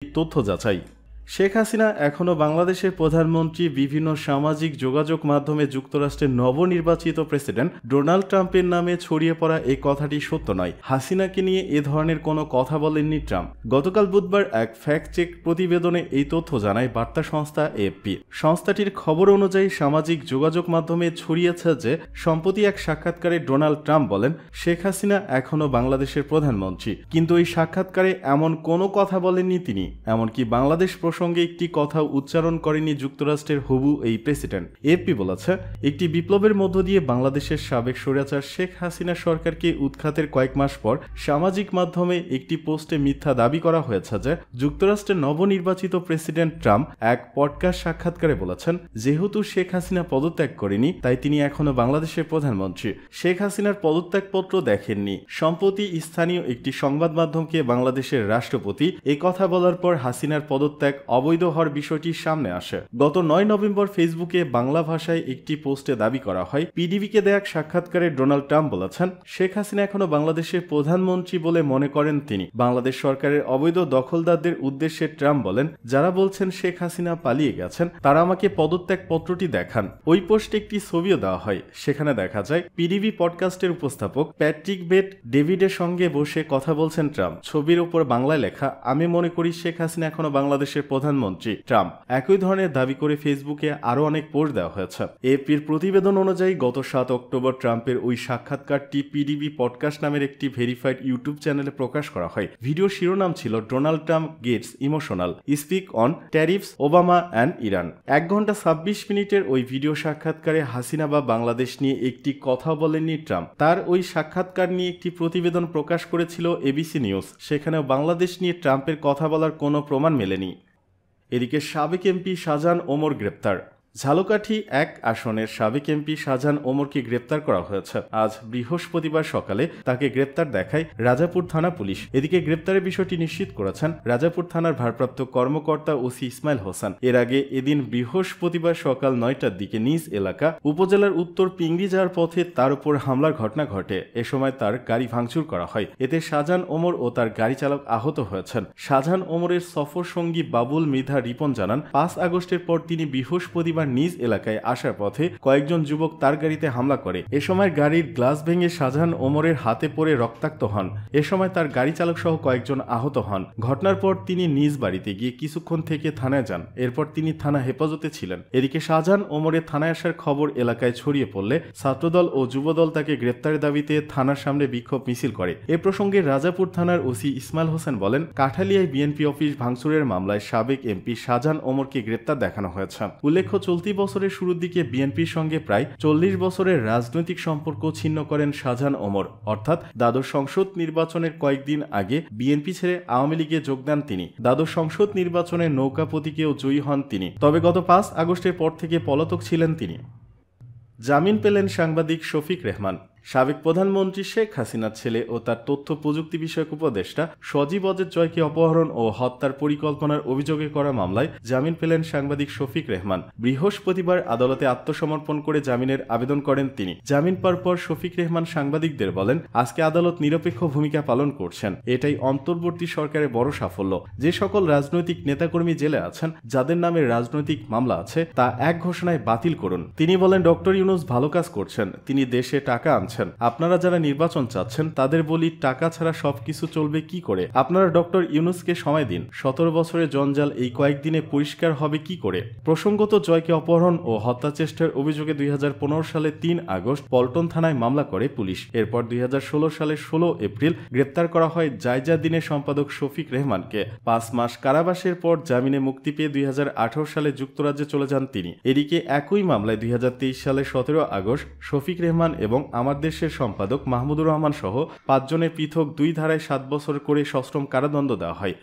তথ্য যাচাই। শেখ হাসিনা এখনও বাংলাদেশের প্রধানমন্ত্রী। বিভিন্ন সামাজিক যোগাযোগ মাধ্যমে যুক্তরাষ্ট্রের নবনির্বাচিত প্রেসিডেন্ট ডোনাল্ড ট্রাম্পের নামে ছড়িয়ে পড়া এই কথাটি সত্য নয়। হাসিনাকে নিয়ে এ ধরনের কোনো কথা বলেননি ট্রাম্প। গতকাল বুধবার এক ফ্যাক্ট চেক প্রতিবেদনে এই তথ্য জানায় বার্তা সংস্থা এএফপি। সংস্থাটির খবর অনুযায়ী সামাজিক যোগাযোগ মাধ্যমে ছড়িয়েছে যে সম্প্রতি এক সাক্ষাৎকারে ডোনাল্ড ট্রাম্প বলেন শেখ হাসিনা এখনও বাংলাদেশের প্রধানমন্ত্রী, কিন্তু এই সাক্ষাৎকারে এমন কোনো কথা বলেননি তিনি। এমনকি বাংলাদেশ সঙ্গে একটি কথা উচ্চারণ করেনি যুক্তরাষ্ট্রের হবু এই প্রেসিডেন্ট। এএফপি বলেছে, একটি বিপ্লবের মধ্য দিয়ে বাংলাদেশের সাবেক স্বৈরাচার শেখ হাসিনা সরকারকে উৎখাতের কয়েক মাস পর সামাজিক মাধ্যমে একটি পোস্টে মিথ্যা দাবি করা হয়েছে যে যুক্তরাষ্ট্রের নবনির্বাচিত প্রেসিডেন্ট ট্রাম্প এক পডকাস্ট সাক্ষাৎকারে বলেছেন যেহেতু শেখ হাসিনা পদত্যাগ করেনি তাই তিনি এখনো বাংলাদেশের প্রধানমন্ত্রী। শেখ হাসিনার পদত্যাগপত্র দেখেননি। সম্প্রতি স্থানীয় একটি সংবাদ মাধ্যমকে বাংলাদেশের রাষ্ট্রপতি কথা বলার পর হাসিনার পদত্যাগ অবৈধ হওয়ার বিষয়টি সামনে আসে। গত 9 নভেম্বর ফেসবুকে বাংলা ভাষায় একটি পোস্টে দাবি করা হয়, পিডিবিকে দেয়া সাক্ষাৎকারে ডোনাল্ড ট্রাম্প বলেছেন শেখ হাসিনা এখনো বাংলাদেশের প্রধানমন্ত্রী বলে মনে করেন তিনি। বাংলাদেশ সরকারের অবৈধ দখলদারদের উদ্দেশ্যে ট্রাম্প বলেন, যারা বলছেন শেখ হাসিনা পালিয়ে গেছেন তারা আমাকে পদত্যাগ পত্রটি দেখান। ওই পোস্টে একটি ছবিও দেওয়া হয়। সেখানে দেখা যায় পিডিবি পডকাস্টের উপস্থাপক প্যাট্রিক বেট ডেভিডের সঙ্গে বসে কথা বলছেন ট্রাম্প। ছবির উপর বাংলায় লেখা, আমি মনে করি শেখ হাসিনা এখনো বাংলাদেশের প্রধানমন্ত্রী। ট্রাম্প একই ধরনের দাবি করে ফেসবুকে আরও অনেক পোস্ট দেওয়া হয়েছে। এপির প্রতিবেদন অনুযায়ী গত 7 অক্টোবর ট্রাম্পের ওই সাক্ষাৎকারটি পিডিবি পডকাস্ট নামের একটি ভেরিফাইড ইউটিউব চ্যানেলে প্রকাশ করা হয়। ভিডিওর শিরোনাম ছিল Donald Trump gets emotional, speak on tariffs, Obama and Iran. 1 ঘন্টা 26 মিনিটের ওই ভিডিও সাক্ষাৎকারে হাসিনা বা বাংলাদেশ নিয়ে একটি কথা বলেননি ট্রাম্প। তার ওই সাক্ষাৎকার নিয়ে একটি প্রতিবেদন প্রকাশ করেছিল এবিসি নিউজ। সেখানেও বাংলাদেশ নিয়ে ট্রাম্পের কথা বলার কোনো প্রমাণ মেলেনি। এদিকে সাবেক এমপি শাহজাহান ওমর গ্রেপ্তার। ঝালকাঠি 1 আসনের সাবেক এমপি শাহজাহান ওমরকে গ্রেপ্তার করা হয়েছে। আজ বৃহস্পতিবার সকালে তাকে গ্রেপ্তার দেখায় রাজাপুর থানা পুলিশ। এদিকে গ্রেপ্তারের বিষয়টি নিশ্চিত করেছেন রাজাপুর থানার ভারপ্রাপ্ত কর্মকর্তা ওসি ইসমাইল হোসেন। এর আগে এদিন বৃহস্পতিবার সকাল 9টার দিকে নিজ এলাকা উপজেলার উত্তর পিংড়ি যাওয়ার পথে তার উপর হামলার ঘটনা ঘটে। এ সময় তার গাড়ি ভাঙচুর করা হয়। এতে শাহজাহান ওমর ও তার গাড়ি চালক আহত হয়েছেন। শাহজাহান ওমরের সফর সঙ্গী বাবুল মৃধা রিপন জানান, 5 আগস্টের পর তিনি বৃহস্পতিবার নিজ এলাকায় আসার পথে কয়েকজন যুবক তার গাড়িতে হামলা করে। এ সময় গাড়ির গ্লাস ভেঙে শাহজাহান ওমরের হাতে পড়ে রক্তাক্ত হন। এ সময় তার গাড়ি চালক সহ কয়েকজন আহত হন। ঘটনার পর তিনি নিজ বাড়িতে গিয়ে কিছুক্ষণ থেকে থানায় যান। এরপর তিনি থানা হেফাজতে ছিলেন। এদিকে শাহজাহান ওমরের থানায় আসার খবর এলাকায় ছড়িয়ে পড়লে ছাত্রদল ও যুবদল তাকে গ্রেপ্তারের দাবিতে থানার সামনে বিক্ষোভ মিছিল করে। এ প্রসঙ্গে রাজাপুর থানার ওসি ইসমাইল হোসেন বলেন, কাঠালিয়ায় বিএনপি অফিস ভাঙচুরের মামলায় সাবেক এমপি শাহজাহান ওমরকে গ্রেপ্তার দেখানো হয়েছে। উল্লেখ্য, চলতি বছরের শুরুর দিকে বিএনপির সঙ্গে প্রায় 40 বছরের রাজনৈতিক সম্পর্ক ছিন্ন করেন শাহজাহান ওমর। অর্থাৎ দ্বাদশ সংসদ নির্বাচনের কয়েকদিন আগে বিএনপি ছেড়ে আওয়ামী লীগে যোগ দেন তিনি। দ্বাদশ সংসদ নির্বাচনে নৌকা প্রতীকেও জয়ী হন তিনি। তবে গত 5 আগস্টের পর থেকে পলাতক ছিলেন তিনি। জামিন পেলেন সাংবাদিক শফিক রেহমান। সাবেক প্রধানমন্ত্রী শেখ হাসিনার ছেলে ও তার তথ্য প্রযুক্তি বিষয়ক উপদেষ্টা সজীব অজের জয়কে অপহরণ ও হত্যার পরিকল্পনার অভিযোগে করা মামলায় জামিন পেলেন সাংবাদিক শফিক রেহমান। বৃহস্পতিবার আদালতে আত্মসমর্পণ করে জামিনের আবেদন করেন তিনি। জামিন পাওয়ার পর শফিক রেহমান সাংবাদিকদের বলেন, আজকে আদালত নিরপেক্ষ ভূমিকা পালন করছেন। এটাই অন্তর্বর্তী সরকারের বড় সাফল্য। যে সকল রাজনৈতিক নেতাকর্মী জেলে আছেন, যাদের নামে রাজনৈতিক মামলা আছে, তা এক ঘোষণায় বাতিল করুন। তিনি বলেন, ডক্টর ইউনূস ভালো কাজ করছেন। তিনি দেশে টাকা আনছেন। আপনারা যারা নির্বাচন চাচ্ছেন তাদের বলি, টাকা ছাড়া সবকিছু চলবে কি করে? আপনারা ডক্টর ইউনূসকে সময় দিন। 17 বছরের জঞ্জাল এই কয়েকদিনে পরিষ্কার হবে কি করে? প্রসঙ্গত, জয়কে অপহরণ ও হত্যা চেষ্টার অভিযোগে 2015 সালে 3 আগস্ট পল্টন থানায় মামলা করে পুলিশ। এরপর 2016 সালের 16 এপ্রিল গ্রেপ্তার করা হয় জায়জা দিনের সম্পাদক শফিক রেহমানকে। 5 মাস কারাবাসের পর জামিনে মুক্তি পেয়ে 2018 সালে যুক্তরাজ্যে চলে যান তিনি। এদিকে একই মামলায় 2023 সালের 17 আগস্ট শফিক রেহমান এবং আমার দেশের সম্পাদক মাহমুদুর রহমান সহ 5 জনের পৃথক 2 ধারায় 7 বছর করে সশ্রম কারাদণ্ড দেওয়া হয়।